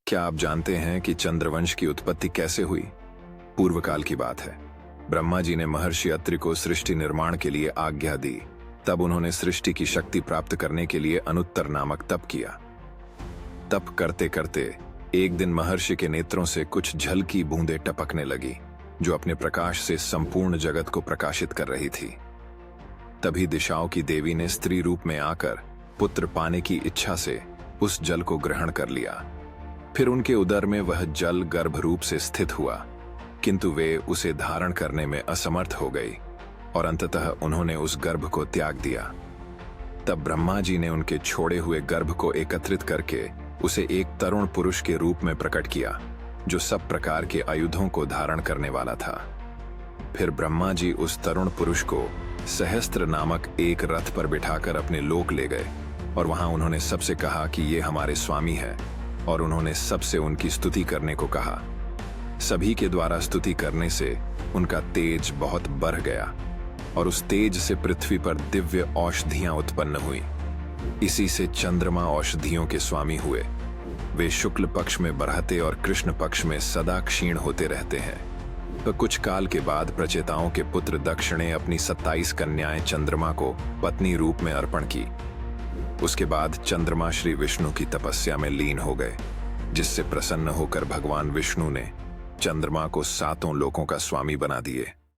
क्या आप जानते हैं कि चंद्रवंश की उत्पत्ति कैसे हुई? पूर्व काल की बात है। ब्रह्मा जी ने महर्षि अत्रि को सृष्टि निर्माण के लिए आज्ञा दी। तब उन्होंने सृष्टि की शक्ति प्राप्त करने के लिए अनुत्तर नामक तप किया। तप करते करते एक दिन महर्षि के नेत्रों से कुछ जल की बूंदें टपकने लगी, जो अपने प्रकाश से संपूर्ण जगत को प्रकाशित कर रही थी। तभी दिशाओं की देवी ने स्त्री रूप में आकर पुत्र पाने की इच्छा से उस जल को ग्रहण कर लिया। फिर उनके उदर में वह जल गर्भ रूप से स्थित हुआ, किंतु वे उसे धारण करने में असमर्थ हो गई और अंततः उन्होंने उस गर्भ को त्याग दिया। तब ब्रह्मा जी ने उनके छोड़े हुए गर्भ को एकत्रित करके उसे एक तरुण पुरुष के रूप में प्रकट किया, जो सब प्रकार के आयुधों को धारण करने वाला था। फिर ब्रह्मा जी उस तरुण पुरुष को सहस्त्र नामक एक रथ पर बिठाकर अपने लोक ले गए और वहां उन्होंने सबसे कहा कि ये हमारे स्वामी है, और उन्होंने सबसे उनकी स्तुति करने को कहा। सभी के द्वारा स्तुति करने से उनका तेज बहुत बढ़ गया और उस तेज से पृथ्वी पर दिव्य औषधियां उत्पन्न हुई। इसी से चंद्रमा औषधियों के स्वामी हुए। वे शुक्ल पक्ष में बढ़ते और कृष्ण पक्ष में सदा क्षीण होते रहते हैं। तो कुछ काल के बाद प्रचेताओं के पुत्र दक्ष ने अपनी 27 कन्याएं चंद्रमा को पत्नी रूप में अर्पण की। उसके बाद चंद्रमा श्री विष्णु की तपस्या में लीन हो गए, जिससे प्रसन्न होकर भगवान विष्णु ने चंद्रमा को 7 लोकों का स्वामी बना दिए।